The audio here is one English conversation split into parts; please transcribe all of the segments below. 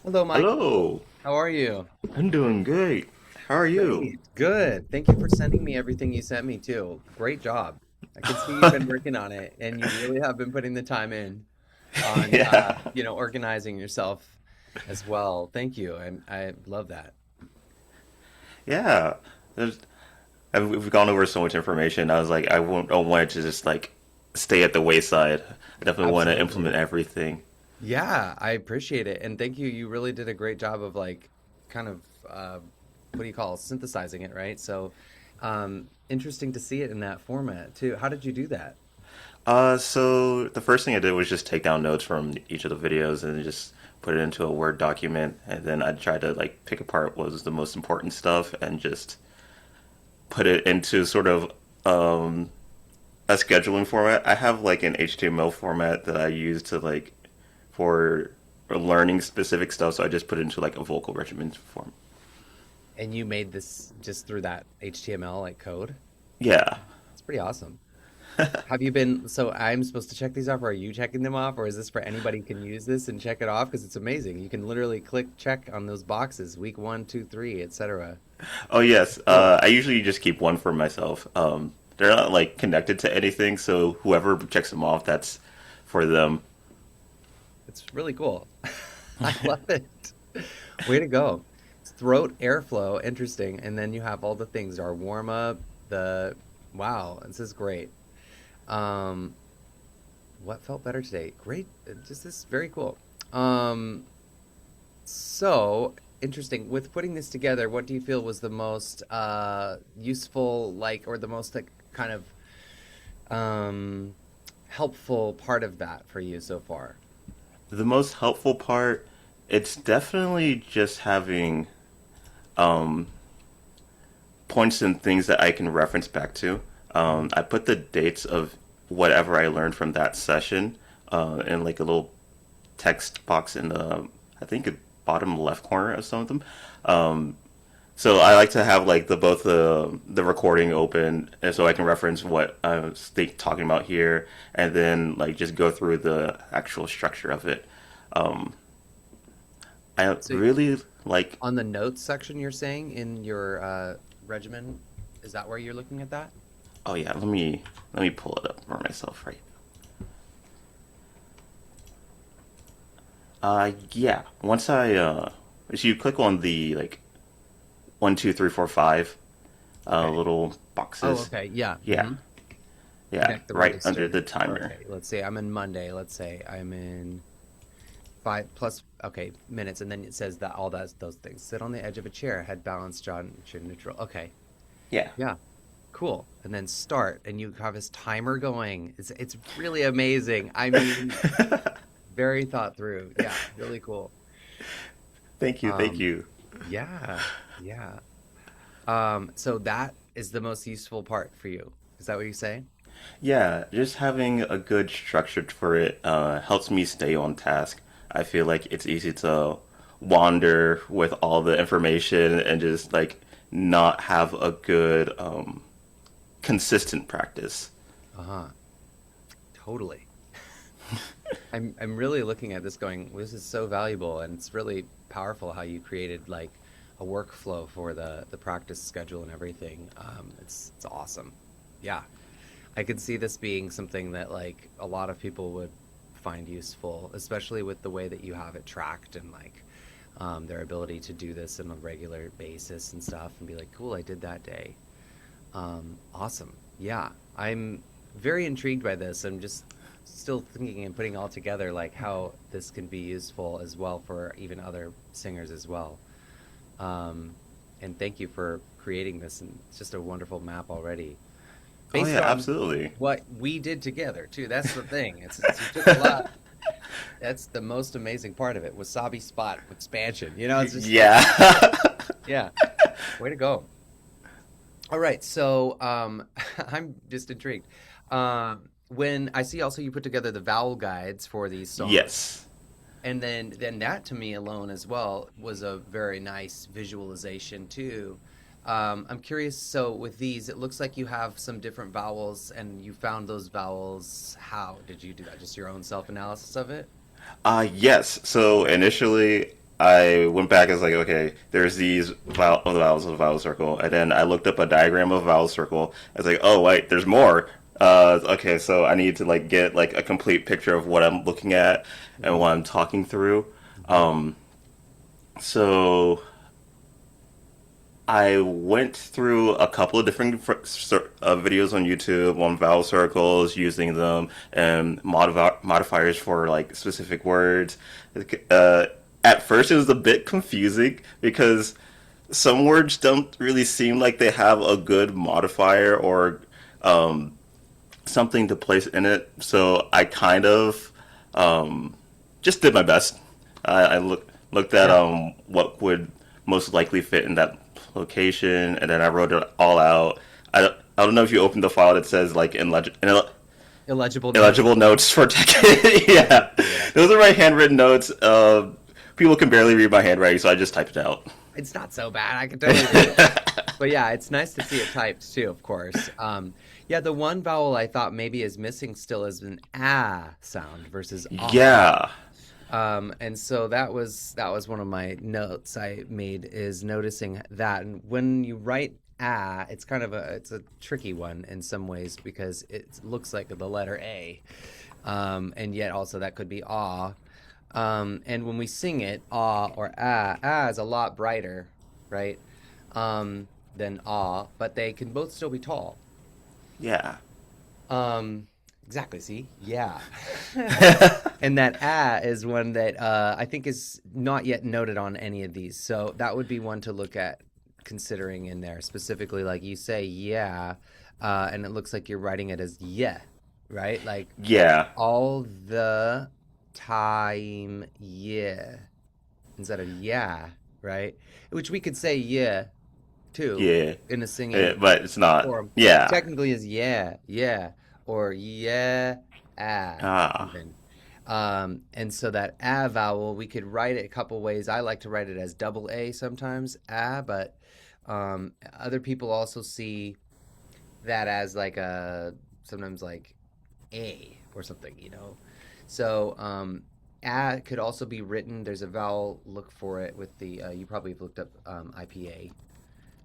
Hello, Michael. Hello, How are you? I'm doing great. How are you? Great. Good. Thank you for sending me everything you sent me too. Great job. I can see you've been working on it and you really have been putting the time in on Yeah, organizing yourself as well. Thank you. I love that. yeah. There's, we've gone over so much information. I was like, I want it to just like stay at the wayside. I definitely want to implement Absolutely. everything. Yeah, I appreciate it. And thank you. You really did a great job of like kind of what do you call synthesizing it, right? So interesting to see it in that format too. How did you do that? So the first thing I did was just take down notes from each of the videos and just put it into a Word document, and then I tried to like pick apart what was the most important stuff and just put it into sort of a scheduling format. I have like an HTML format that I use to like for learning specific stuff, so I just put it into like a vocal regimen form. And you made this just through that HTML like code? Yeah. It's pretty awesome. Have you been, so I'm supposed to check these off, or are you checking them off, or is this for anybody can use this and check it off? Because it's amazing. You can literally click check on those boxes, week one, two, three, etc. Oh yes. Cool. I usually just keep one for myself. They're not like connected to anything, so whoever checks them off, that's for them. It's really cool. I love it. Way to go. Throat airflow, interesting. And then you have all the things, our warm up, the wow, this is great. Um, what felt better today? Great. Just this very cool. Um, So interesting. With putting this together, what do you feel was the most useful, like, or the most like kind of um, helpful part of that for you so far? The most helpful part, it's definitely just having um, points and things that I can reference back to. Mhm. I put the dates of whatever I learned from that session in like a little text box in the, I think, bottom left corner of some of them. Um, so I like to have like the both the recording open, and so I can reference what I was talking about here, and then like just go through the actual structure of it. Um, I So really like. on the notes section, you're saying in your regimen, is that where you're looking at that? Oh yeah, let me pull it up for myself right. Yeah. Once so you click on the like 1, 2, 3, 4, 5 Okay. little Oh, boxes. okay. Yeah. Yeah, yeah, Connect the right under register. the timer. Okay. Let's say I'm in Monday. Let's say I'm in five plus, okay, minutes, and then it says that all that those things. Sit on the edge of a chair, head balanced, jaw neutral. Okay, Yeah. yeah, cool. And then start, and you have this timer going. It's really amazing. I mean, very thought through. Yeah, really cool. Thank you, thank Um, you. yeah, yeah. So that is the most useful part for you. Is that what you say? Yeah, just having a good structure for it helps me stay on task. I feel like it's easy to wander with all the information and just like not have a good consistent practice. Uh-huh. Totally. I'm really looking at this going, this is so valuable and it's really powerful how you created like a workflow for the practice schedule and everything. It's awesome. Yeah. I could see this being something that like a lot of people would find useful, especially with the way that you have it tracked and like their ability to do this on a regular basis and stuff and be like, cool, I did that day. Awesome. Yeah, I'm very intrigued by this. I'm just still thinking and putting all together like how this can be useful as well for even other singers as well. Um, and thank you for creating this, and it's just a wonderful map already, Oh based yeah, on absolutely. what we did together too. That's the thing. It's you took a lot. That's the most amazing part of it. Wasabi spot expansion. You know, it's just Yeah. yeah. Way to go. All right, so I'm just intrigued. When I see also you put together the vowel guides for these songs, Yes. and then that to me alone as well was a very nice visualization too. I'm curious, so with these, it looks like you have some different vowels, and you found those vowels. How did you do that? Just your own self-analysis of it? Yes. So initially, I went back and was like, okay, there's these vowels of a vowel circle, and then I looked up a diagram of a vowel circle. I was like, oh wait, there's more. Okay, so I need to like get like a complete picture of what I'm looking at and Hmm. what I'm talking through. Hmm. Um, so I went through a couple of different videos on YouTube on vowel circles, using them and modifiers for like specific words. Uh, at first, it was a bit confusing because some words don't really seem like they have a good modifier or something to place in it. So I kind of just did my best. I looked at Yeah. what would most likely fit in that location, and then I wrote it all out. I don't know if you opened the file that says like Illegible notes. illegible notes for tech. Yeah, Yeah. those are my handwritten notes. People can barely read my handwriting, so I just typed it out. It's not so bad. I can totally do it. But yeah, it's nice to see it typed too, of course. Yeah, the one vowel I thought maybe is missing still is an ah sound versus ah. Yeah, And so that was one of my notes I made is noticing that. And when you write ah, it's a tricky one in some ways because it looks like the letter A, and yet also that could be ah. And when we sing it, ah or ah is a lot brighter, right? Than ah, but they can both still be tall. yeah, Um, exactly. See, yeah. And that ah is one that I think is not yet noted on any of these. So that would be one to look at considering in there. Specifically, like you say, yeah, and it looks like you're writing it as yeah, right? Like yeah, all the time, yeah, instead of yeah, right? Which we could say yeah too yeah. in a singing But it's not. form. Yeah. Technically is yeah, yeah, or yeah, ah, Ah. even. And so that ah vowel, we could write it a couple ways. I like to write it as double A sometimes, ah, but other people also see that as like a sometimes like a or something, you know. So ah could also be written. There's a vowel. Look for it with the. You probably have looked up IPA.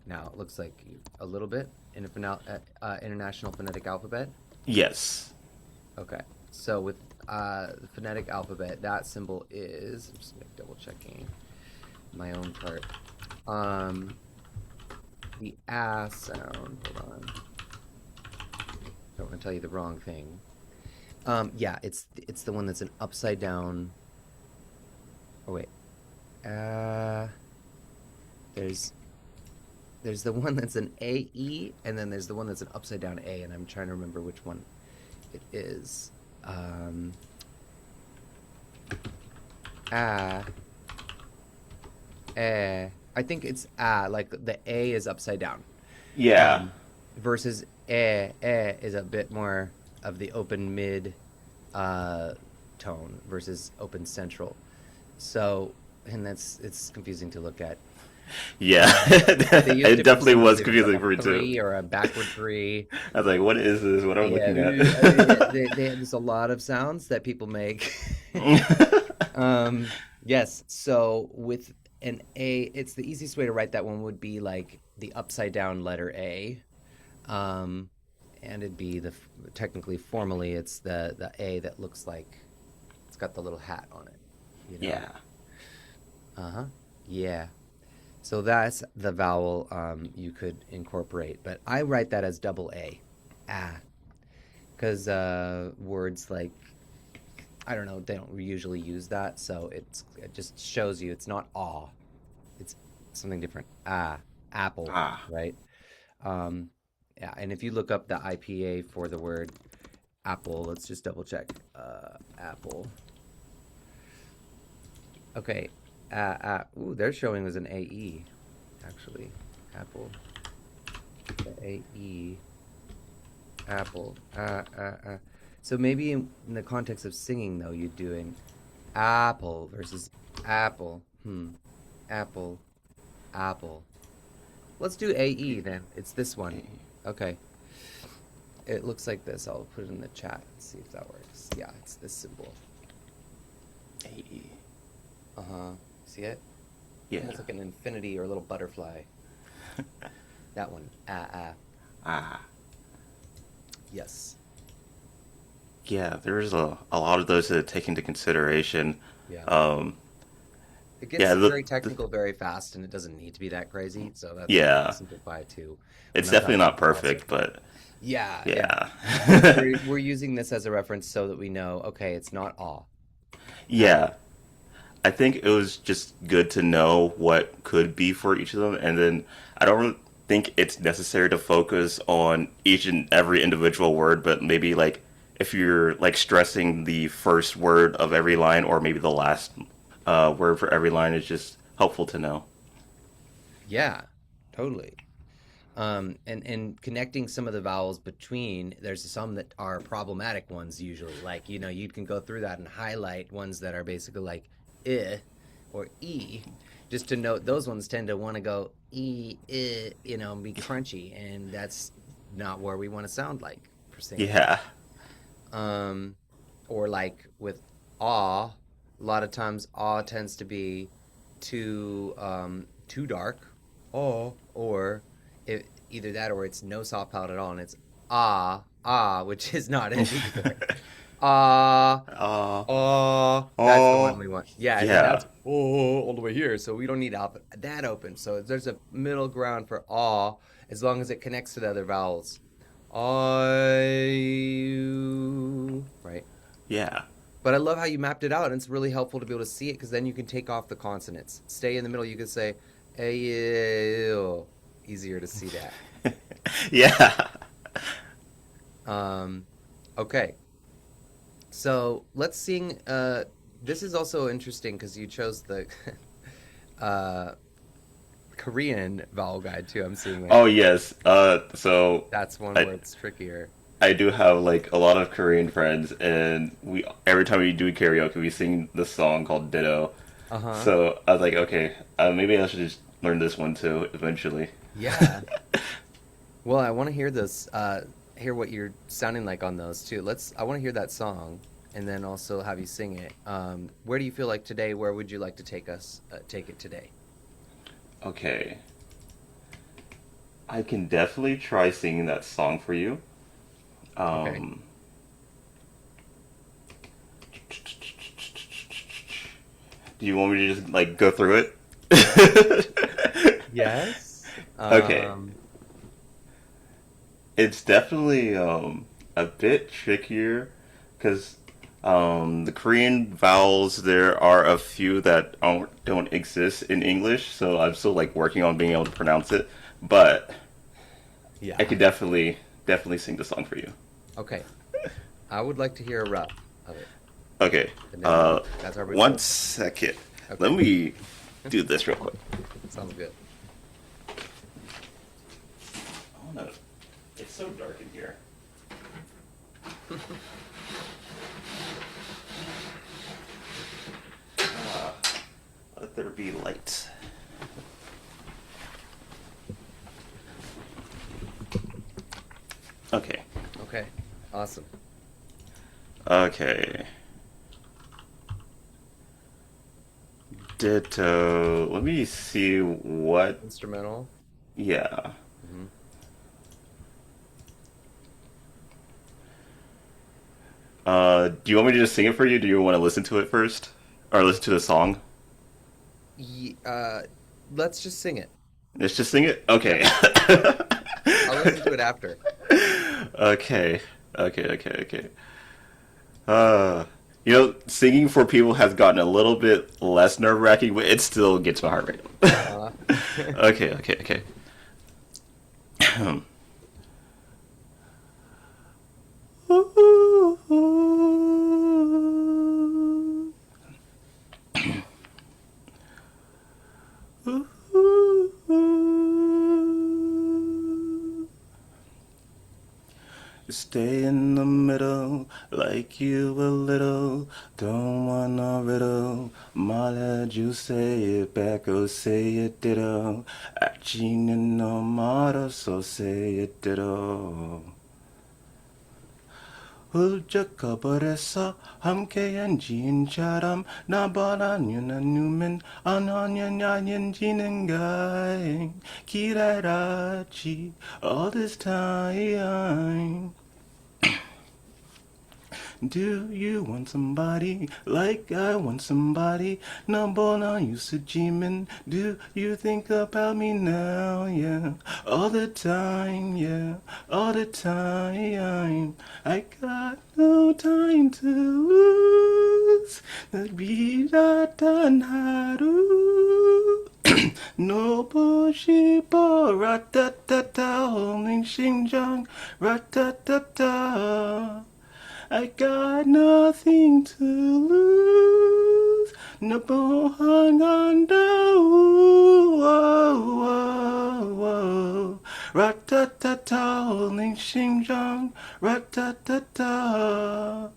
Now it looks like a little bit in a international phonetic alphabet. Yes. Okay, so with the phonetic alphabet, that symbol is. I'm just like double checking my own part. Um, the ah sound. Hold on, don't want to tell you the wrong thing. Yeah, it's the one that's an upside down. Oh wait, uh, there's there's the one that's an AE, and then there's the one that's an upside down A, and I'm trying to remember which one it is. Um, ah, I think it's like the A is upside down. Yeah. Um, versus is a bit more of the open mid uh, tone versus open central. So, and it's confusing to look at. Yeah. They use It different definitely symbols, was either it's like confusing a for me too. three or a backward three. I was like, what is this? What am I Yeah, looking at? there's a lot of sounds that people make. Yes, so with an A, it's the easiest way to write that one would be like the upside down letter A. Um, and it'd be technically formally it's the A that looks like it's got the little hat on it, you know? Yeah. Uh-huh. Yeah. So that's the vowel you could incorporate, but I write that as double A. Ah, because words like I don't know, they don't usually use that, so it just shows you it's not aw, it's something different. Ah, apple, Ah. right? Um, yeah, and if you look up the IPA for the word apple, let's just double check. Apple. Okay. Ooh, they're showing as an AE, actually. Apple. The AE. Apple. So maybe in the context of singing, though, you'd do an apple versus apple. Apple. Apple. Let's do AE then. It's this one. Okay. It looks like this. I'll put it in the chat and see if that works. Yeah, it's this symbol. AE. Uh-huh. See it? Yeah. Almost like an infinity or a little butterfly. That one. Ah, ah. Ah. Yes. Yeah, there's a lot of those to take into consideration. Yeah. Um, It yeah, gets very technical very fast, and it doesn't need to be that crazy. So that's why I yeah, simplify it too when it's I'm definitely talking not about perfect, falsetto. but Yeah, yeah. we're using this as a reference so that we know, okay, it's not awe at Yeah, all. I think it was just good to know what could be for each of them, and then I don't really think it's necessary to focus on each and every individual word, but maybe like if you're like stressing the first word of every line, or maybe the last word for every line is just helpful to know. Yeah, totally. And connecting some of the vowels between, there's some that are problematic ones usually. Like, you can go through that and highlight ones that are basically like I or E, just to note those ones tend to want to go E, I, and be crunchy, and that's not where we want to sound like for singing. Yeah, Um, or like with awe, a lot of times awe tends to be too dark. Or either that or it's no soft palate at all, and it's which is not it either. Ah, uh, that's the oh, one we want. Yeah, and then yeah, that's all the way here, so we don't need that open. So there's a middle ground for awe as long as it connects to the other vowels. I, right. yeah, But I love how you mapped it out, and it's really helpful to be able to see it because then you can take off the consonants. Stay in the middle. You can say "ayo." Easier to see that. yeah. Um, okay, so let's sing. This is also interesting because you chose the uh, Korean vowel guide too. I'm seeing Oh there. yes. So That's one I where it's trickier. I do have like a lot of Korean friends, and we every time we do karaoke, we sing this song called Ditto. Uh-huh. So I was like, okay, maybe I should just learn this one too eventually. Yeah. Well, I want to hear this, hear what you're sounding like on those too. I want to hear that song and then also have you sing it. Where do you feel like today? Where would you like to take it today? Okay, I can definitely try singing that song for you. Okay. Um, do you want me to just like go through it? Yes. Okay, it's definitely a bit trickier because the Korean vowels there are a few that don't exist in English, so I'm still like working on being able to pronounce it. But I Yeah. could definitely sing the song for you. Okay. I would like to hear a rough of it, Okay, and then that's our one result. second. Let Okay. me do this real quick. Sounds good. Oh no, it's so dark in here. Let there be light. Okay. Okay. Awesome. Okay. Ditto. Let me see what. Instrumental. Yeah. Hmm. Do you want me to just sing it for you? Do you want to listen to it first? Or listen to the song? Uh, let's just sing it. Let's just sing it? Yeah. Okay. I'll listen to it after. Okay. Okay. Uh, singing for people has gotten a little bit less nerve wracking, but it still gets my heart rate. Uh-huh. Okay. Stay in the middle like you a little. Don't want no riddle. Ma let you say it back or say it ditto. Acting no matter, so say it ditto. 훌쩍 커버려서 함께한 지인처럼 나보다 유난누면 어느냐냐는지는가 기다렸지 all this time. Do you want somebody like I want somebody? 너보다 유수지만 do you think about me now? Yeah, all the time, yeah, all the time. I got no time to lose. 날 비웠던 하루. 너 보고 싶어 라따따따 홀린 심장 라따따따 I got nothing to lose. 너 보항한다. 라따따따 홀린 심장 라따따따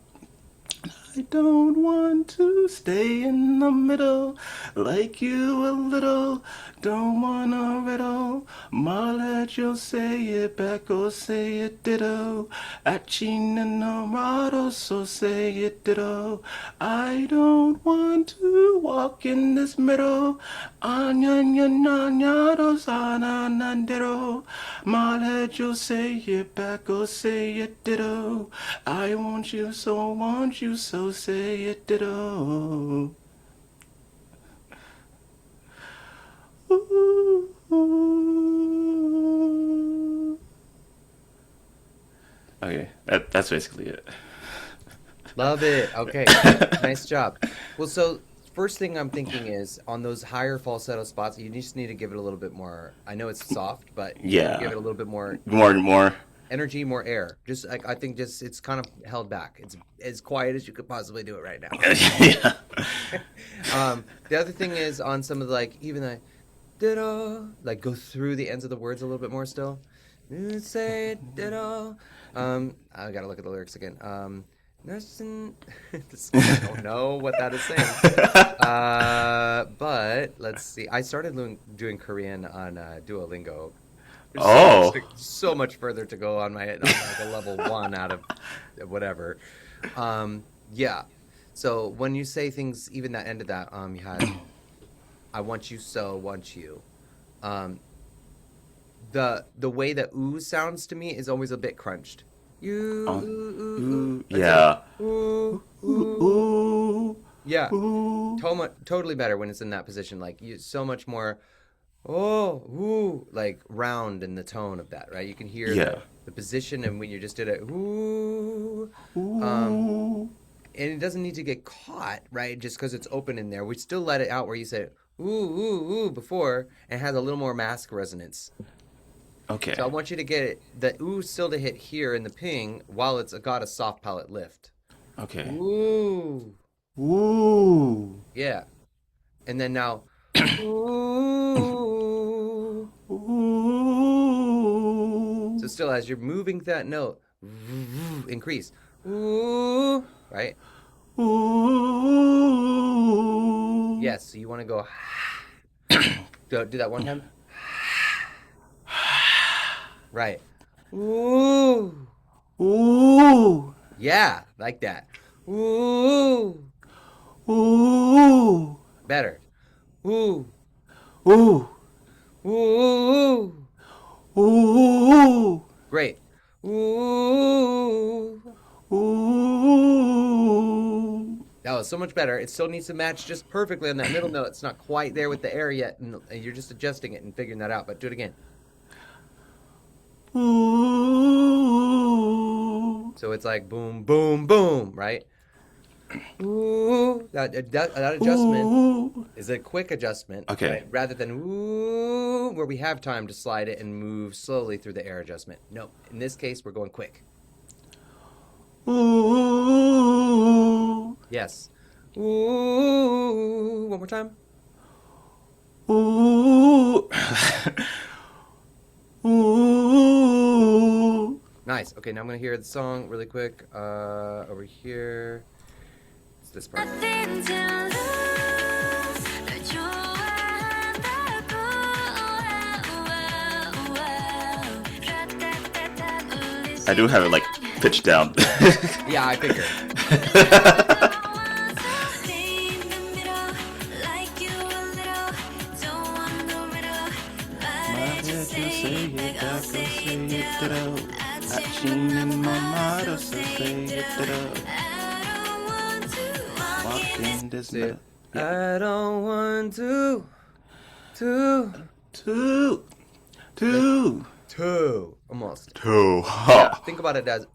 I don't want to stay in the middle like you a little. Don't wanna riddle. 말해줘, say it back or say it ditto. 아치는 너라도 so say it ditto. I don't want to walk in this middle. 아냐냐냐냐도 사나난 대로. 말해줘, say it back or say it ditto. I want you so say it ditto. Okay, that's basically it. Love it. Okay. Nice job. Well, so first thing I'm thinking is on those higher falsetto spots, you just need to give it a little bit more. I know it's soft, but you need to give it a little bit more More. energy, more air. Just I think just it's kind of held back. It's as quiet as you could possibly do it right now. Yeah. The other thing is on some of the, like even the ditto, like go through the ends of the words a little bit more still. You say ditto. I gotta look at the lyrics again. I don't know what that is saying. But let's see. I started doing Korean on Duolingo. So much further to go on like a level 1 out of whatever. Yeah. So when you say things, even that end of that, you had, I want you so want you. The way that ooh sounds to me is always a bit crunched. You, ooh, yeah. Ooh, ooh. Ooh. Yeah. Ooh. Totally better when it's in that position. Like you, so much more. Oh, ooh, like round in the tone of that, right? You can hear the position, and when you just did it, ooh, Ooh. and it doesn't need to get caught, right? Just because it's open in there, we still let it out where you said ooh, ooh, ooh before, and it has a little more mask resonance. Okay. So I want you to get the ooh still to hit here in the ping while it's got a soft palate lift. Okay. Ooh. Ooh. Yeah. And then now, ooh. Ooh. So still as you're moving that note, increase. Ooh. Right? Ooh. Yes. So you want to go, do that one time. Right. Ooh. Ooh. Yeah, like that. Ooh. Ooh. Better. Ooh. Ooh. Ooh. Ooh. Great. Ooh. Ooh. That was so much better. It still needs to match just perfectly on that middle note. It's not quite there with the air yet, and you're just adjusting it and figuring that out. But do it again. Ooh. So it's like boom, boom, boom, right? Ooh. That adjustment Ooh. is a quick adjustment, Okay. right? Rather than ooh, where we have time to slide it and move slowly through the air adjustment. No, in this case, we're going quick. Ooh. Yes. Ooh. One more time. Ooh. Ooh. Nice. Okay, now I'm going to hear the song really quick. Over here. It's this part. I do have it like pitch down. Yeah, I figured. My head you say it back, go say it ditto. Hatching in my motto, so say it ditto. Walking this See it. middle. Yeah. I don't want to. Two. Like Two. two, almost. Two. Yeah, Ha. think about it as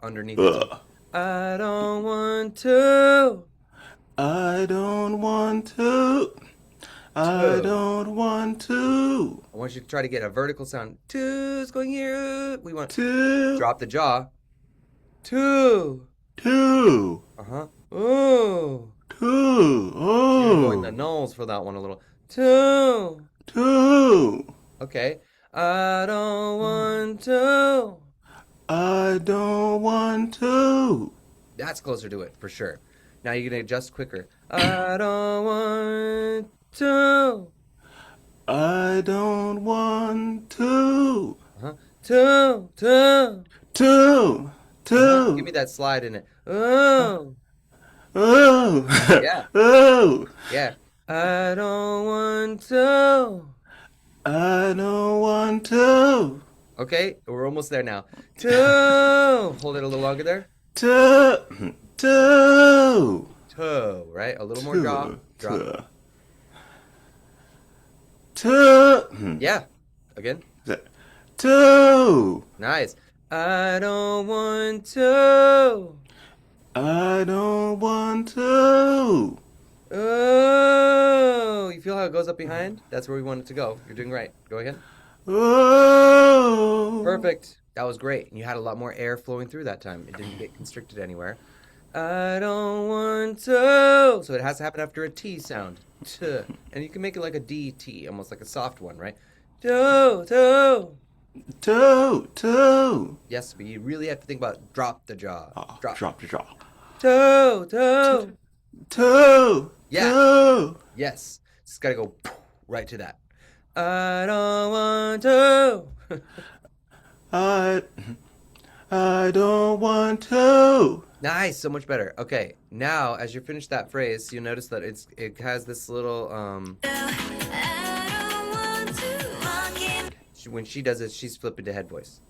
underneath the T. Ugh. I don't want to. I don't want to. I Two. don't want to. I want you to try to get a vertical sound. Two's going here. We want Two. drop the jaw. Two. Two. Uh-huh. Ooh. Two. So you're going the Oh. nulls for that one a little. Two. Two. Okay. I don't want to. I don't want to. That's closer to it for sure. Now you're gonna adjust quicker. I don't want to. I don't want to. Uh-huh. Two. Two. Uh-huh. Give Two. me that slide in it. Oh. Oh. Yeah. Oh. Yeah. I don't want to. I don't want to. Okay, we're almost there now. Two. Hold it a little longer there. Two. Two. Two, right? A little more jaw. Drop. Two. Two. Yeah. Again. Two. Nice. I don't want to. I don't want to. Oh, you feel how it goes up behind? That's where we want it to go. You're doing right. Go again. Oh. Perfect. That was great. And you had a lot more air flowing through that time. It didn't get constricted anywhere. I don't want to. So it has to happen after a T sound. T. And you can make it like a D T, almost like a soft one, right? Two. Two. Yes, but you really have to think about drop the jaw. Oh, Drop. drop the jaw. Two. Two. Yeah. Two. Yes. It's got to go right to that. I don't want to. I I don't want to. Nice, so much better. Okay, now as you finish that phrase, you'll notice that it has this little when she does it, she's flipping to head voice.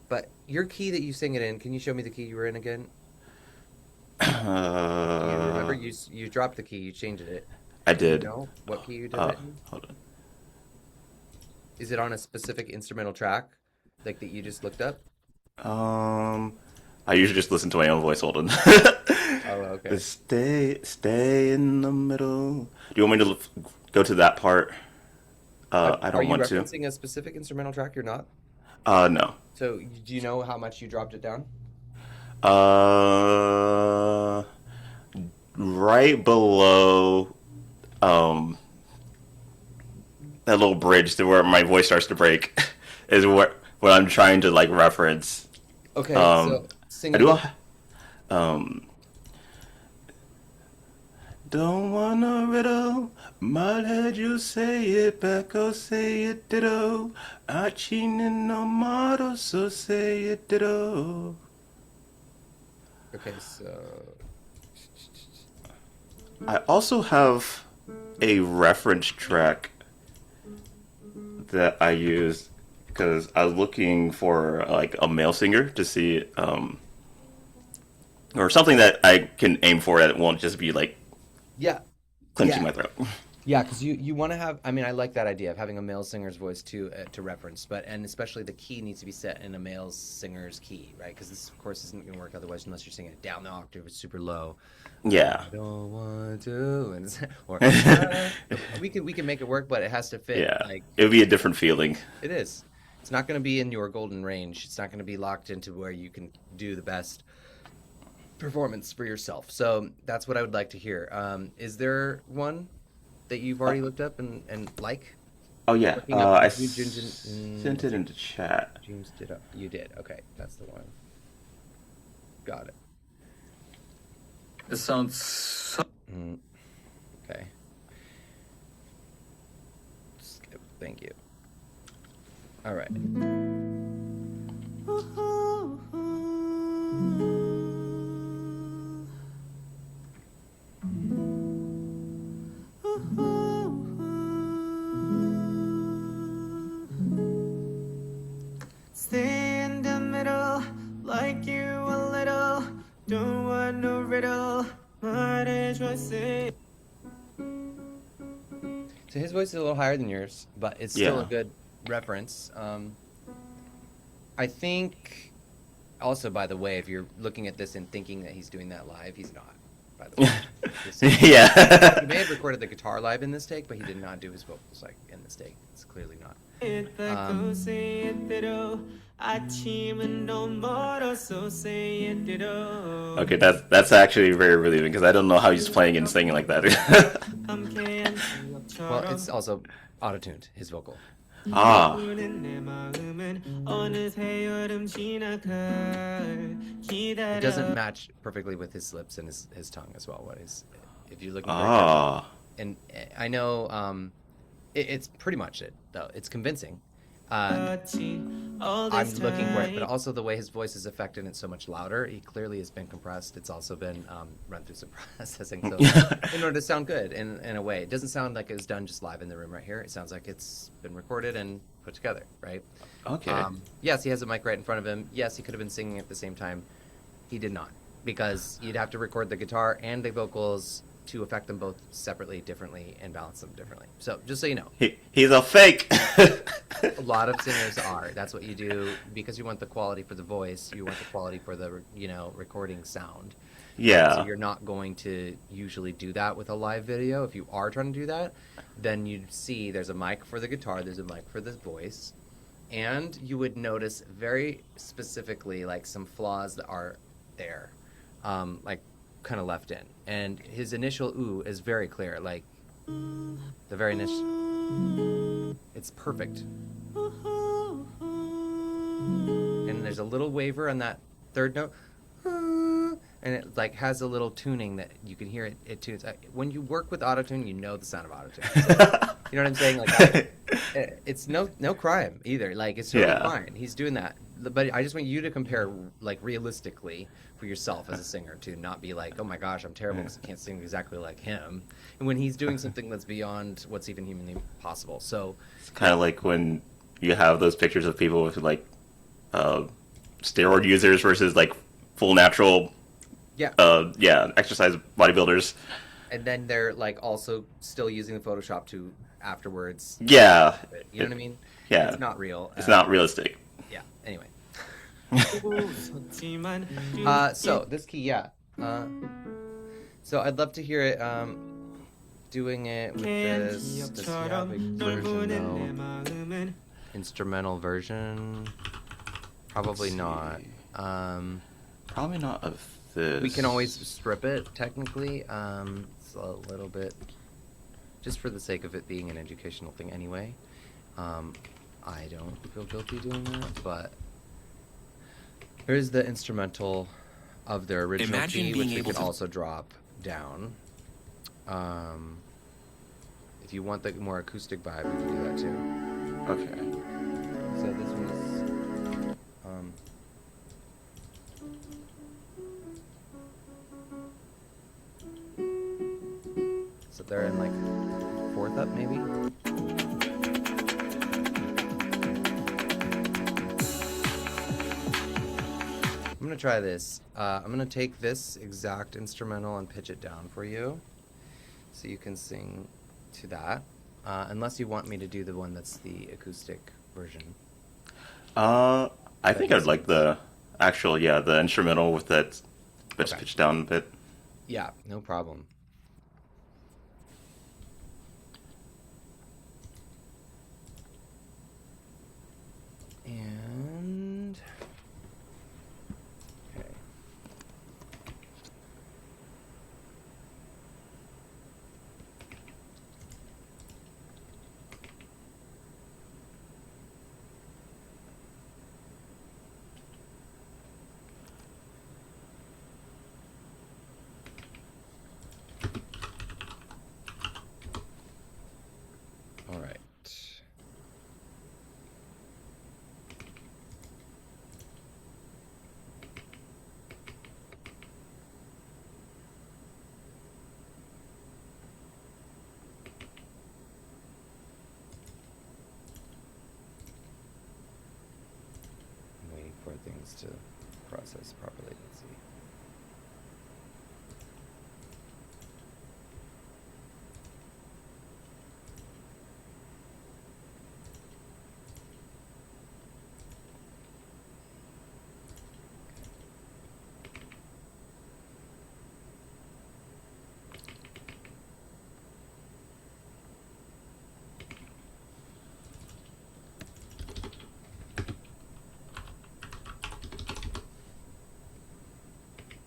But your key that you sing it in, can you show me the key you were in again? You remember you dropped the key, you changed it. I did. No, what key you did it in? Hold on. Is it on a specific instrumental track, like that you just looked up? I usually just listen to my own voice. Hold on. Oh, okay. Stay in the middle. Do you want me to go to that part? I Are don't you want to. referencing a specific instrumental track? You're not. No. So do you know how much you dropped it down? Uh, right below, that little bridge to where my voice starts to break is what I'm trying to like reference. Okay, Um, so sing I it do. again. Um, don't want a riddle. My head, you say it back, oh say it ditto. I cheating no motto, so say it ditto. Okay, so I also have a reference track that I use because I was looking for like a male singer to see, or something that I can aim for that won't just be like yeah, clenching yeah, my throat. yeah. Because you want to have. I mean, I like that idea of having a male singer's voice to reference, but and especially the key needs to be set in a male singer's key, right? Because this, of course, isn't going to work otherwise unless you're singing it down the octave. It's super low. Yeah, I don't want to, and or yeah, we can make it work, but it has to fit. Like it would be a different feeling. it is. It's not going to be in your golden range. It's not going to be locked into where you can do the best performance for yourself. So that's what I would like to hear. Is there one that you've already looked up and like? Oh yeah, Looking up I sent let's it see. into chat. James did you did. Okay, that's the one. Got it. It sounds so. Mm, okay. Skip. Thank you. All right. Stay in the middle, like you a little. Don't want no riddle. Might as well say. So his voice is a little higher than yours, but it's still a Yeah. good reference. I think also, by the way, if you're looking at this and thinking that he's doing that live, he's not, by the way. Yeah. He may have recorded the guitar live in this take, but he did not do his vocals like in this take. It's clearly not. Okay, that's actually very relieving because I don't know how he's playing and singing like that. Well, it's also auto-tuned, his vocal. Ah. It doesn't match perfectly with his lips and his tongue as well. If you're looking very carefully. Ah. And I know it's pretty much it, though. It's convincing. I'm looking for it, but also the way his voice is affected, it's so much louder. He clearly has been compressed. It's also been run through some processing, so in order to sound good in a way. It doesn't sound like it was done just live in the room right here. It sounds like it's been recorded and put together, right? Okay. Yes, he has a mic right in front of him. Yes, he could have been singing at the same time. He did not, because you'd have to record the guitar and the vocals to affect them both separately, differently, and balance them differently. So just so you know. He's a fake. A lot of singers are. That's what you do because you want the quality for the voice. You want the quality for the recording sound. Yeah. So you're not going to usually do that with a live video. If you are trying to do that, then you'd see there's a mic for the guitar, there's a mic for the voice, and you would notice very specifically like some flaws that are there, like kind of left in. And his initial ooh is very clear, like the very initial. It's perfect. And there's a little waver on that third note, and it like has a little tuning that you can hear it tunes. When you work with autotune, you know the sound of autotune. So, you know what I'm saying? Like, it's no crime either. Like, it's totally fine. He's doing that. But I just want you to compare, like, realistically for yourself as a singer, to not be like, oh my gosh, I'm terrible because I can't sing exactly like him. And when he's doing something that's beyond what's even humanly possible. So It's kind of like when you have those pictures of people with like steroid users versus like full natural, exercise bodybuilders. and then they're like also still using the Photoshop to afterwards. Yeah. You know what I mean? Yeah. It's not real. It's not realistic. Yeah. Anyway. So this key, so I'd love to hear it doing it with this. Does he have a version though? Instrumental version? Probably not. Probably not of this. We can always strip it technically. It's a little bit, just for the sake of it being an educational thing anyway. I don't feel guilty doing that, but here's the instrumental of their original Imagine key, being which we able can to- also drop down. If you want the more acoustic vibe, we can do that too. Okay. So this one is so they're in like fourth up maybe. I'm gonna try this. I'm gonna take this exact instrumental and pitch it down for you, so you can sing to that. Unless you want me to do the one that's the acoustic version. I think I'd like the actual, the instrumental with that pitch Okay. pitch down a bit. Yeah, no problem. And okay. more things to process properly. Let's see.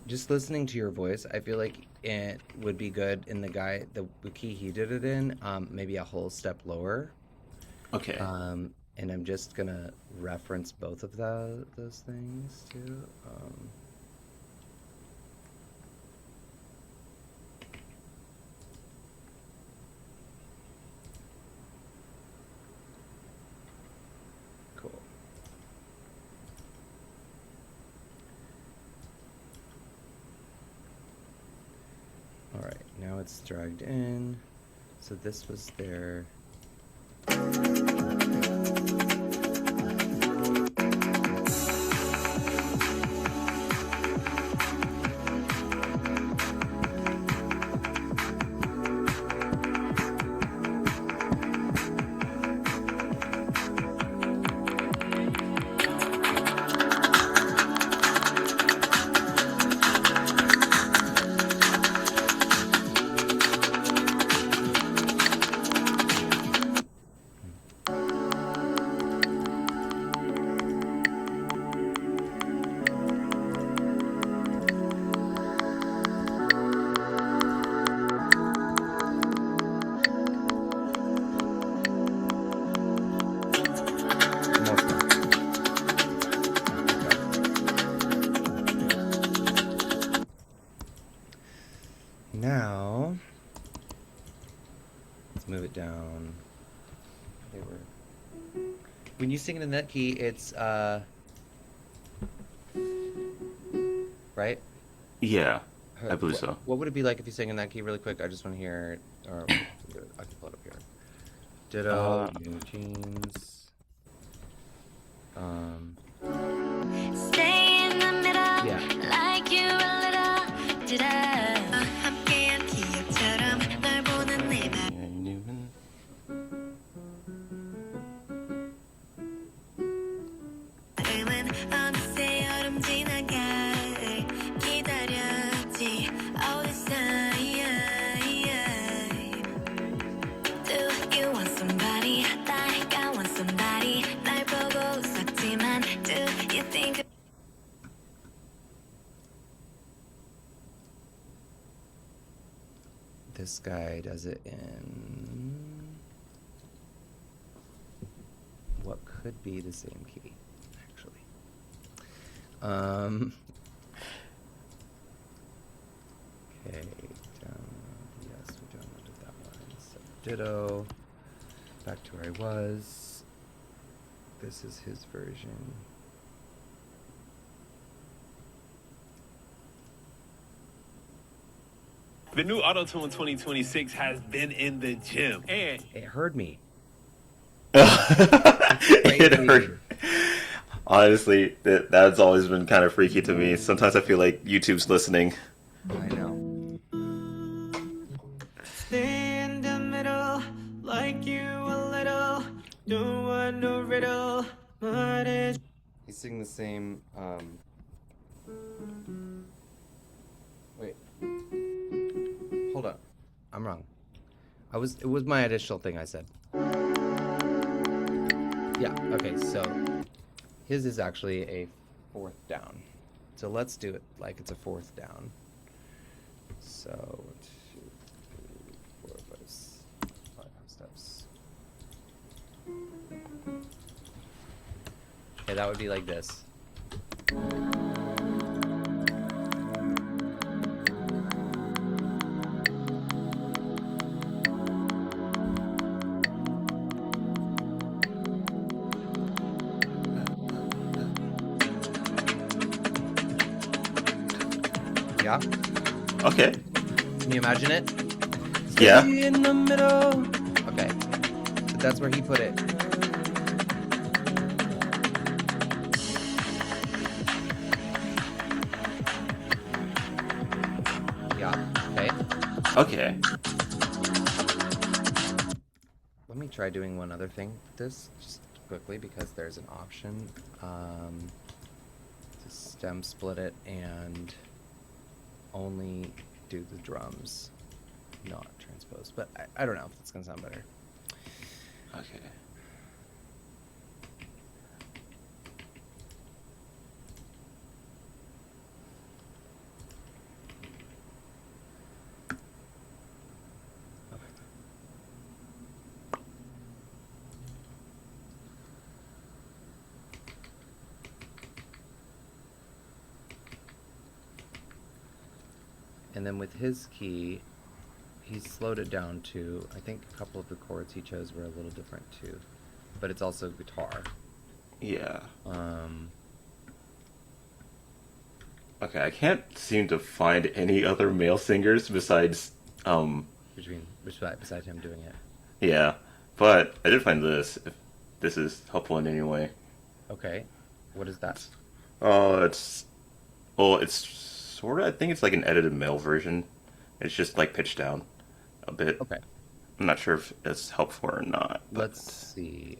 Just listening to your voice, I feel like it would be good in the key he did it in, maybe a whole step lower. Okay. And I'm just gonna reference both of those things too. Cool. All right, now it's dragged in. So this was there. Now, let's move it down. When you sing in the nut key, it's right? Yeah, I believe so. What would it be like if you sang in that key really quick? I just want to hear it. Or I can pull it up here. Ditto, new jeans. Stay in the middle, Yeah. like you a little. Did 함께한 기억처럼 널 보는 내 맘. 마음은 어느새 여름 지나갈 기다렸지 어디서 Do you want somebody like I want somebody 날 보고 웃었지만 Do you think This guy does it in what could be the same key, actually. Okay, yes, we downloaded that one. So ditto, back to where I was. This is his version. The new Auto-Tune 2026 has been in the gym. And It heard me. It hurt. Honestly, that's always been kind of freaky to me. Sometimes I feel like YouTube's listening. I know. Stay in the middle, like you a little. Don't want no riddle. 말해줘. He's singing the same, wait. Hold on. I'm wrong. It was my additional thing I said. Yeah, okay, so his is actually a fourth down. So let's do it like it's a fourth down. So 2, 3, 4, 5 steps. Okay, that would be like this. Yeah? Okay. Can you imagine it? Yeah. In the middle. Okay. But that's where he put it. Okay. Let me try doing one other thing with this just quickly because there's an option to stem split it and only do the drums, not transpose. But I don't know if it's gonna sound better. Okay. And then with his key, he slowed it down to, I think a couple of the chords he chose were a little different too. But it's also guitar. Yeah. Um, Okay, I can't seem to find any other male singers besides besides him doing it. yeah. But I did find this, if this is helpful in any way. Okay. What is that? It's sort of, I think it's like an edited male version. It's just like pitched down a bit. Okay. I'm not sure if it's helpful or not. But... Let's see.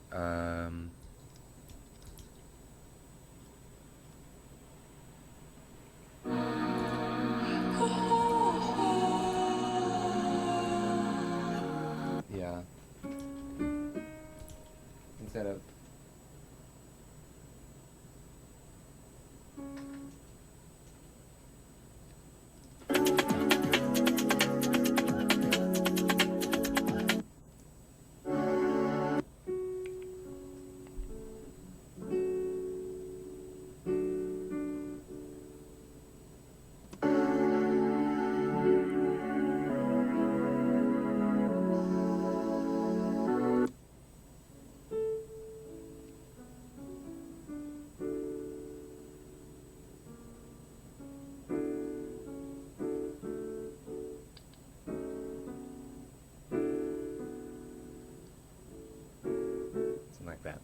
Yeah. Instead of something like that.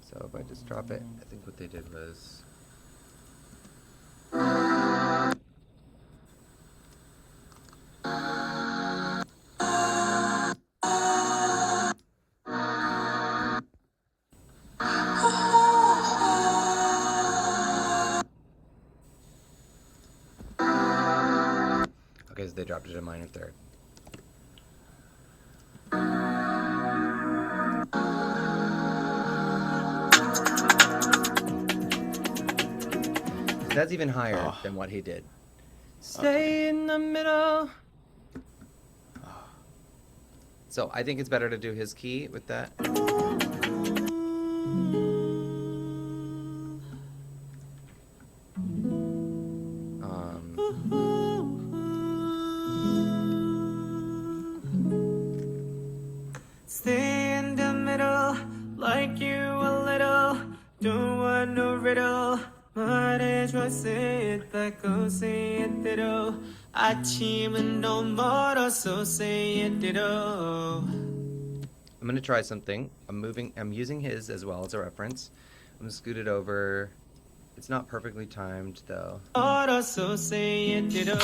So if I just drop it, I think what they did was okay, so they dropped it to minor third. That's even higher than what he did. Stay in the middle. So I think it's better to do his key with that. Stay in the middle, like you a little. Don't want no riddle. 말해줘, say it back, go say it 대로. 아침은 너무 멀어서 say it 대로. I'm gonna try something. I'm using his as well as a reference. I'm gonna scoot it over. It's not perfectly timed though. 멀어서 say it 대로.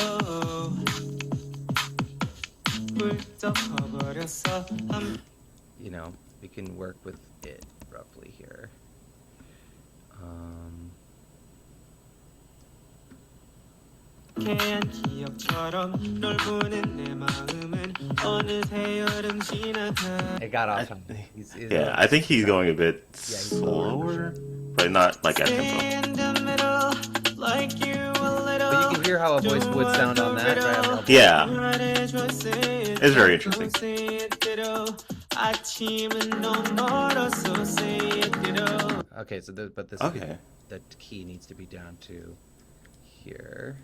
훌쩍 커버렸어. You know, we can work with it roughly here. 개한 기억처럼 널 보는 내 마음은 어느새 여름 지나가. It got off. yeah, I think he's going a bit he's slower, slower, but not like at Stay tempo. in the middle, like you a little. But you can hear how a voice would sound on that, right? Yeah, it's it's very interesting. Okay, so but this Okay. the key needs to be down to here.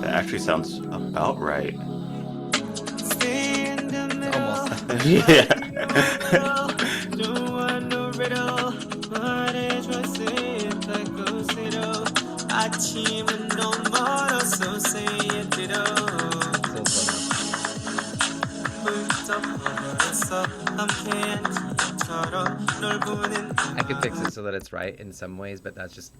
That actually sounds about right. Almost. yeah. Still slow. 함께한 기억처럼 널 보는 I could fix it so that it's right in some ways, but that's just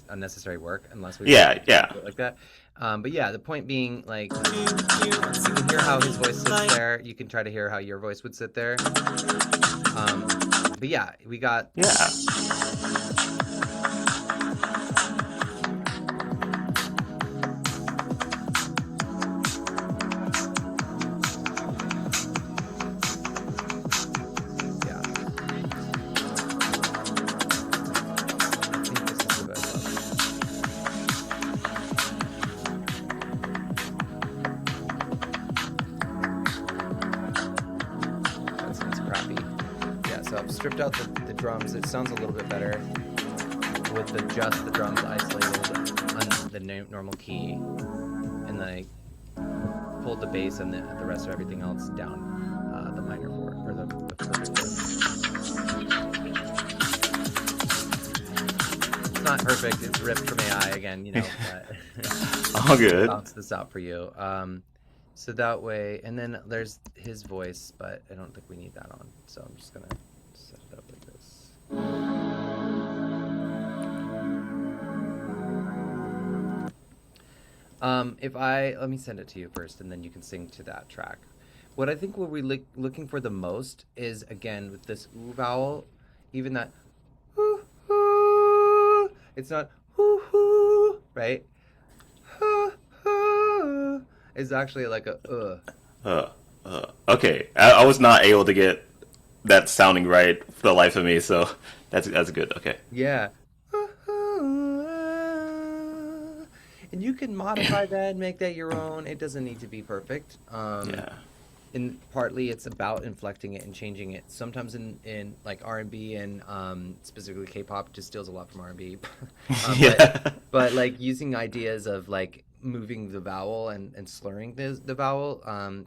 unnecessary work unless we Yeah, yeah. do it like that. But yeah, the point being, like, you can hear how his voice sits there. You can try to hear how your voice would sit there. But yeah, we got. Yeah. Yeah. I think this is the best level. That sounds crappy. Yeah, so I've stripped out the drums. It sounds a little bit better with just the drums isolated on the normal key, and then I pulled the bass and the rest of everything else down the minor fourth or the perfect fourth. It's not perfect. It's ripped from AI again, you know. But All good. bounce this out for you. So that way, and then there's his voice, but I don't think we need that on. So I'm just gonna set it up like this. Let me send it to you first, and then you can sing to that track. What I think what we're looking for the most is, again, with this oo vowel, even that hoo hoo, it's not hoo hoo, right? Hoo hoo. It's actually like a Okay. I was not able to get that sounding right for the life of me, so that's good. Okay. Yeah. And you can modify that and make that your own. It doesn't need to be perfect. Yeah. And partly it's about inflecting it and changing it. Sometimes in like R&B and specifically K-pop just steals a lot from R&B. Yeah. But like using ideas of like moving the vowel and slurring the vowel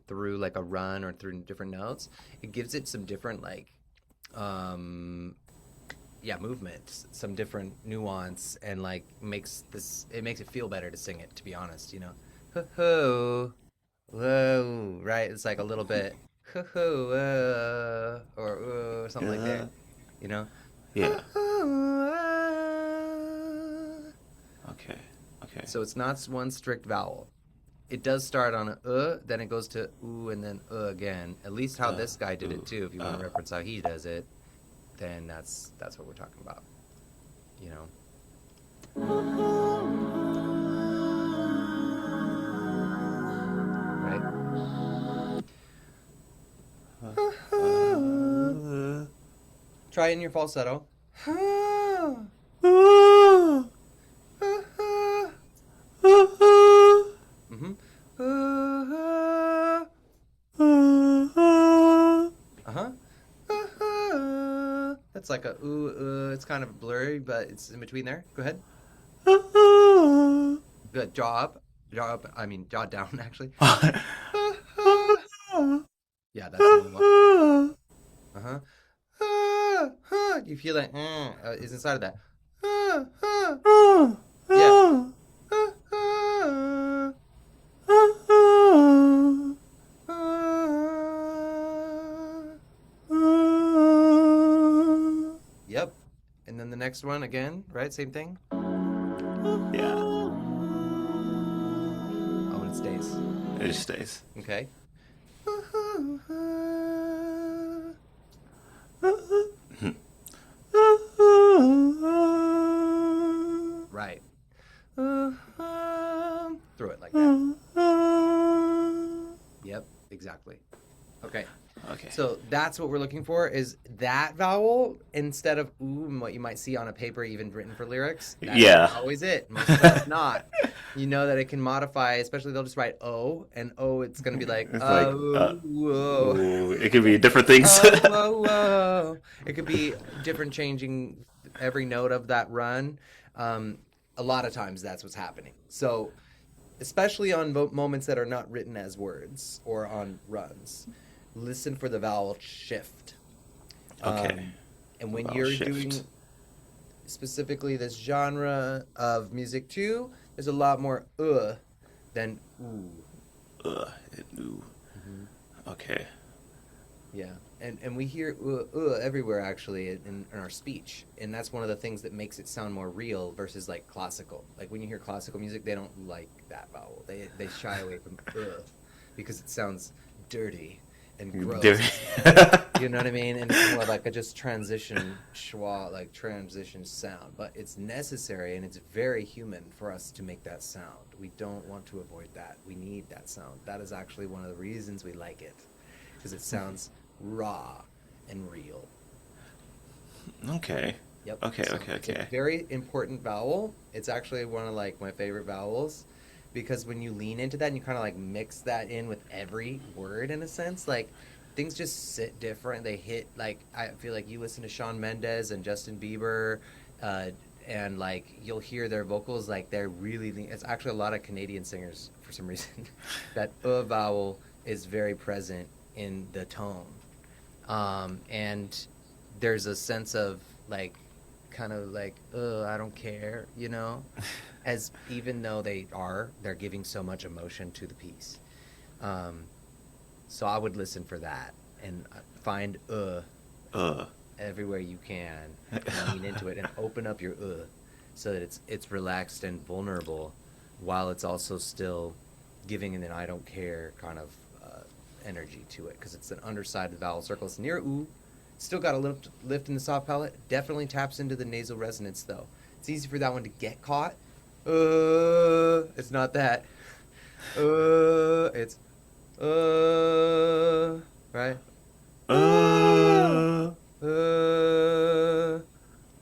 through like a run or through different notes, it gives it some different like movements, some different nuance, and like makes it feel better to sing it, to be honest, you know. Ho-ho, whoa, right? It's like a little bit ho-ho, or something like that, you know. Yeah. Okay. Okay. So it's not one strict vowel. It does start on a then it goes to ooh, and then again. At least how this guy did it too. If you want to reference how he does it, then that's what we're talking about. You know. Right? Try it in your falsetto. Mm-hmm. Uh-huh. That's like a ooh, it's kind of blurry, but it's in between there. Go ahead. Good. Jaw up. Jaw down, actually. Yeah, that's the one. Uh-huh. You feel that is inside of that. Yeah. Yep. And then the next one again, right? Same thing. Yeah. Oh, and it stays. It just stays. Okay. Right. Through it like that. Yep, exactly. Okay. Okay. So that's what we're looking for, is that vowel instead of ooh, and what you might see on a paper even written for lyrics. That's Yeah. always it. Most of it's not. You know that it can modify, especially they'll just write O, and O it's going to be like, It's like, whoa. Ooh, it could be different things. Whoa. It could be different, changing every note of that run. A lot of times that's what's happening. So especially on moments that are not written as words or on runs, listen for the vowel shift. Okay. And when Vowel you're shift. doing specifically this genre of music too, there's a lot more than ooh. And ooh. Okay. Yeah. and we hear everywhere actually in our speech, and that's one of the things that makes it sound more real versus like classical. Like when you hear classical music, they don't like that vowel. They shy away from because it sounds dirty and gross. You know what I mean? And it's more like a just transition schwa, like transition sound. But it's necessary and it's very human for us to make that sound. We don't want to avoid that. We need that sound. That is actually one of the reasons we like it, because it sounds raw and real. Okay. Yep. Okay, So okay, it's a okay. very important vowel. It's actually one of like my favorite vowels because when you lean into that and you kind of like mix that in with every word in a sense, like things just sit different. They hit like I feel like you listen to Shawn Mendes and Justin Bieber, and like you'll hear their vocals like they're really. It's actually a lot of Canadian singers for some reason. That vowel is very present in the tone, and there's a sense of like kind of like I don't care, you know, as even though they're giving so much emotion to the piece. So I would listen for that and find everywhere you can and lean into it and open up your so that it's relaxed and vulnerable while it's also still giving an I don't care kind of energy to it because it's an underside of the vowel circle. It's near still got a lift in the soft palate. Definitely taps into the nasal resonance though. It's easy for that one to get caught. It's not that. It's right.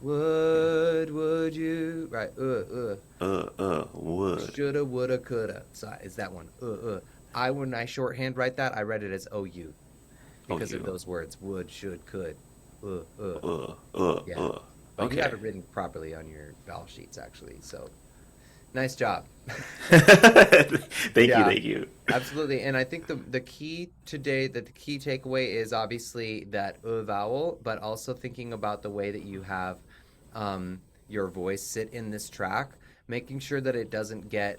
Would you right? Would. Shoulda, woulda, coulda. So is that one? When I shorthand write that, I read it as OU because of those words: would, should, could. Yeah. But you have it written properly on your vowel sheets, actually. So, nice job. Thank you. Absolutely. And I think the key today, the key takeaway is obviously that vowel, but also thinking about the way that you have your voice sit in this track, making sure that it doesn't get,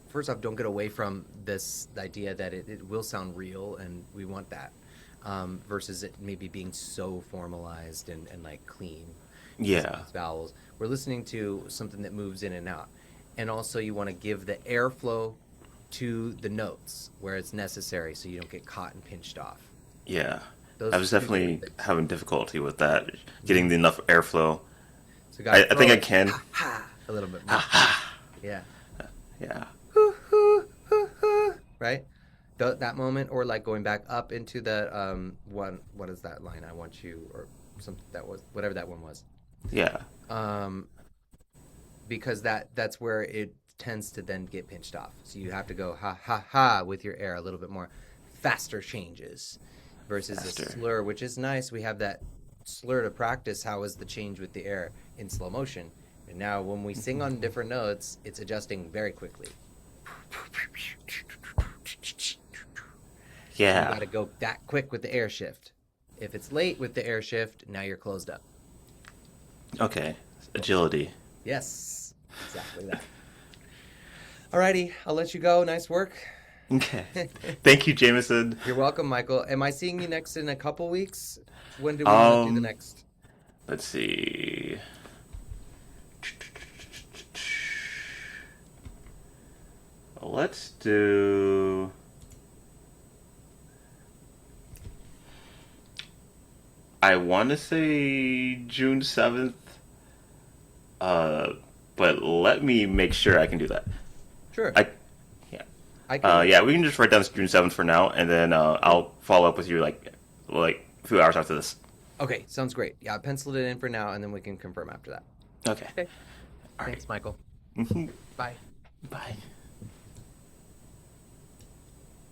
first off, don't get away from this idea that it will sound real, and we want that, versus it maybe being so formalized and like clean. Yeah. These vowels. We're listening to something that moves in and out. And also you want to give the airflow to the notes where it's necessary so you don't get caught and pinched off. Yeah. Those I was two definitely different things. having difficulty with that, getting enough airflow. So guys, I think I can. a little bit more. Yeah. Yeah. Right? That moment, or like going back up into the what is that line? I want you, or something that was whatever that one was. Yeah. Because that's where it tends to then get pinched off. So you have to go ha ha ha with your air a little bit more, faster changes, versus Faster. a slur, which is nice. We have that slur to practice. How is the change with the air in slow motion? And now when we sing on different notes, it's adjusting very quickly. You Yeah. got to go that quick with the air shift. If it's late with the air shift, now you're closed up. Okay. Agility. Yes, exactly that. Alrighty, I'll let you go. Nice work. Okay. Thank you, Jameson. You're welcome, Michael. Am I seeing you next in a couple weeks? When do we want to do the next? Let's see. Let's do. I want to say June 7th. But let me make sure I can do that. Sure. Yeah. I can. Yeah, we can just write down June 7th for now, and then I'll follow up with you like a few hours after this. Okay, sounds great. Yeah, I penciled it in for now, and then we can confirm after that. Okay. Okay. All Thanks, Michael. right. Bye. Bye.